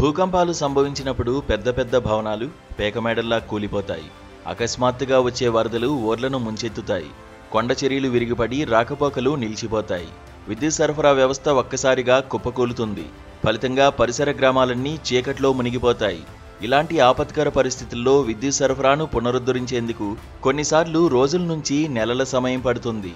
భూకంపాలు సంభవించినప్పుడు పెద్ద పెద్ద భవనాలు పేకమేడల్లా కూలిపోతాయి. అకస్మాత్తుగా వచ్చే వరదలు ఓర్లను ముంచెత్తుతాయి. కొండ చర్యలు విరిగిపడి రాకపోకలు నిలిచిపోతాయి. విద్యుత్ సరఫరా వ్యవస్థ ఒక్కసారిగా కుప్పకూలుతుంది. ఫలితంగా పరిసర గ్రామాలన్నీ చీకట్లో మునిగిపోతాయి. ఇలాంటి ఆపత్కర పరిస్థితుల్లో విద్యుత్ సరఫరాను పునరుద్ధరించేందుకు కొన్నిసార్లు రోజుల నుంచి నెలల సమయం పడుతుంది.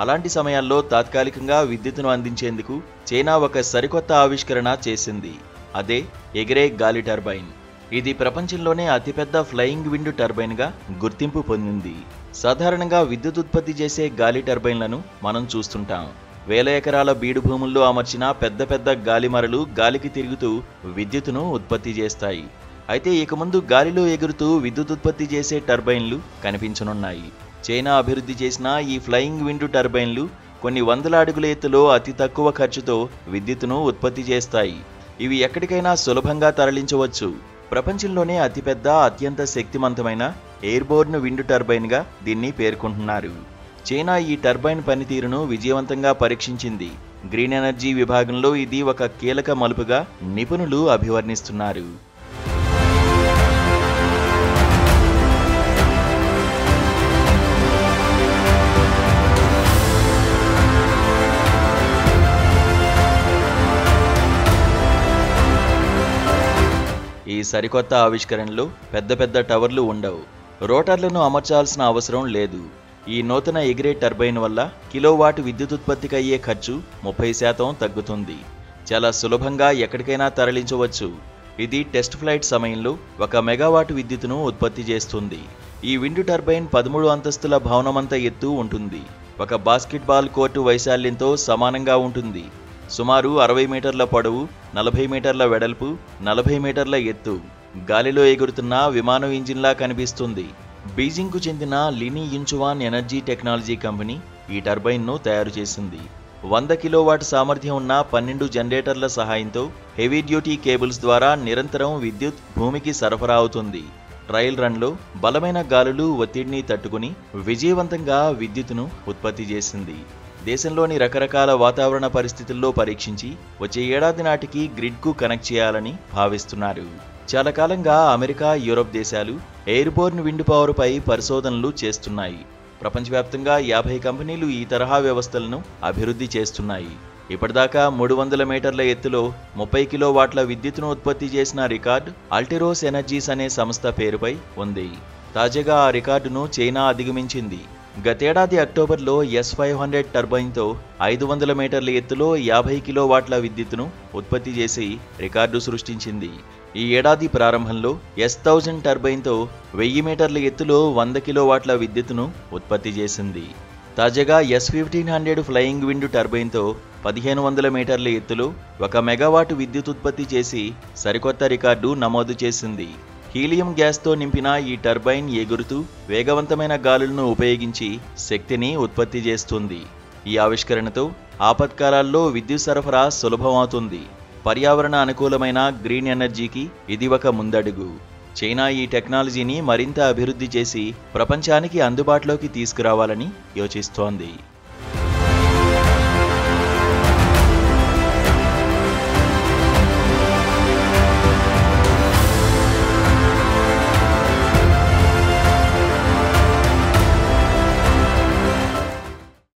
అలాంటి సమయాల్లో తాత్కాలికంగా విద్యుత్తును అందించేందుకు చైనా ఒక సరికొత్త ఆవిష్కరణ చేసింది. అదే ఎగిరే గాలి టర్బైన్. ఇది ప్రపంచంలోనే అతిపెద్ద ఫ్లయింగ్ విండ్ టర్బైన్గా గుర్తింపు పొందింది. సాధారణంగా విద్యుత్ ఉత్పత్తి చేసే గాలి టర్బైన్లను మనం చూస్తుంటాం. వేల ఎకరాల బీడు భూముల్లో అమర్చిన పెద్ద పెద్ద గాలిమరలు గాలికి తిరుగుతూ విద్యుత్తును ఉత్పత్తి చేస్తాయి. అయితే ఇక ముందు గాలిలో ఎగురుతూ విద్యుత్ ఉత్పత్తి చేసే టర్బైన్లు కనిపించనున్నాయి. చైనా అభివృద్ధి చేసిన ఈ ఫ్లయింగ్ విండ్ టర్బైన్లు కొన్ని వందల అడుగుల ఎత్తులో అతి తక్కువ ఖర్చుతో విద్యుత్తును ఉత్పత్తి చేస్తాయి. ఇవి ఎక్కడికైనా సులభంగా తరలించవచ్చు. ప్రపంచంలోనే అతిపెద్ద అత్యంత శక్తివంతమైన ఎయిర్బోర్న్ విండ్ టర్బైన్గా దీన్ని పేర్కొంటున్నారు. చైనా ఈ టర్బైన్ పనితీరును విజయవంతంగా పరీక్షించింది. గ్రీన్ ఎనర్జీ విభాగంలో ఇది ఒక కీలక మలుపుగా నిపుణులు అభివర్ణిస్తున్నారు. ఈ సరికొత్త ఆవిష్కరణలో పెద్ద పెద్ద టవర్లు ఉండవు. రోటర్లను అమర్చాల్సిన అవసరం లేదు. ఈ నూతన ఎగిరే టర్బైన్ వల్ల కిలోవాట్ విద్యుత్ ఉత్పత్తికి అయ్యే ఖర్చు 30% తగ్గుతుంది. చాలా సులభంగా ఎక్కడికైనా తరలించవచ్చు. ఇది టెస్ట్ ఫ్లైట్ సమయంలో 1 మెగావాట్ విద్యుత్తును ఉత్పత్తి చేస్తుంది. ఈ విండ్ టర్బైన్ 13 అంతస్తుల భవనమంత ఎత్తు ఉంటుంది. ఒక బాస్కెట్బాల్ కోర్టు వైశాల్యంతో సమానంగా ఉంటుంది. సుమారు 60 మీటర్ల పొడవు, 40 మీటర్ల వెడల్పు, 40 మీటర్ల ఎత్తు. గాలిలో ఎగురుతున్న విమానం ఇంజిన్లా కనిపిస్తుంది. బీజింగ్కు చెందిన లిని యించువాన్ ఎనర్జీ టెక్నాలజీ కంపెనీ ఈ టర్బైన్ను తయారు చేసింది. 100 కిలోవాట్ సామర్థ్యం ఉన్న 12 జనరేటర్ల సహాయంతో హెవీ డ్యూటీ కేబుల్స్ ద్వారా నిరంతరం విద్యుత్ భూమికి సరఫరా అవుతుంది. ట్రయల్ రన్లో బలమైన గాలులు ఒత్తిడిని తట్టుకుని విజయవంతంగా విద్యుత్తును ఉత్పత్తి చేసింది. దేశంలోని రకరకాల వాతావరణ పరిస్థితుల్లో పరీక్షించి వచ్చే ఏడాది నాటికి గ్రిడ్కు కనెక్ట్ చేయాలని భావిస్తున్నారు. చాలా కాలంగా అమెరికా, యూరప్ దేశాలు ఎయిర్బోర్న్ విండ్ పవర్పై పరిశోధనలు చేస్తున్నాయి. ప్రపంచవ్యాప్తంగా 50 కంపెనీలు ఈ తరహా వ్యవస్థలను అభివృద్ధి చేస్తున్నాయి. ఇప్పటిదాకా 300 మీటర్ల ఎత్తులో 30 కిలోవాట్ల విద్యుత్తును ఉత్పత్తి చేసిన రికార్డు అల్టెరోస్ ఎనర్జీస్ అనే సంస్థ పేరుపై ఉంది. తాజాగా ఆ రికార్డును చైనా అధిగమించింది. గతేడాది అక్టోబర్లో S500 టర్బైన్తో 500 మీటర్ల ఎత్తులో 50 కిలోవాట్ల విద్యుత్తును ఉత్పత్తి చేసి రికార్డు సృష్టించింది. ఈ ఏడాది ప్రారంభంలో S1000 టర్బైన్తో 1000 మీటర్ల ఎత్తులో 100 కిలోవాట్ల విద్యుత్తును ఉత్పత్తి చేసింది. తాజాగా S1500 ఫ్లయింగ్ విండ్ టర్బైన్తో 1500 మీటర్ల ఎత్తులో 1 మెగావాట్ విద్యుత్ ఉత్పత్తి చేసి సరికొత్త రికార్డు నమోదు చేసింది. హీలియం గ్యాస్తో నింపిన ఈ టర్బైన్ ఎగురుతూ వేగవంతమైన గాలులను ఉపయోగించి శక్తిని ఉత్పత్తి చేస్తుంది. ఈ ఆవిష్కరణతో ఆపత్కాలాల్లో విద్యుత్ సరఫరా సులభమవుతుంది. పర్యావరణ అనుకూలమైన గ్రీన్ ఎనర్జీకి ఇది ఒక ముందడుగు. చైనా ఈ టెక్నాలజీని మరింత అభివృద్ధి చేసి ప్రపంచానికి అందుబాటులోకి తీసుకురావాలని యోచిస్తోంది.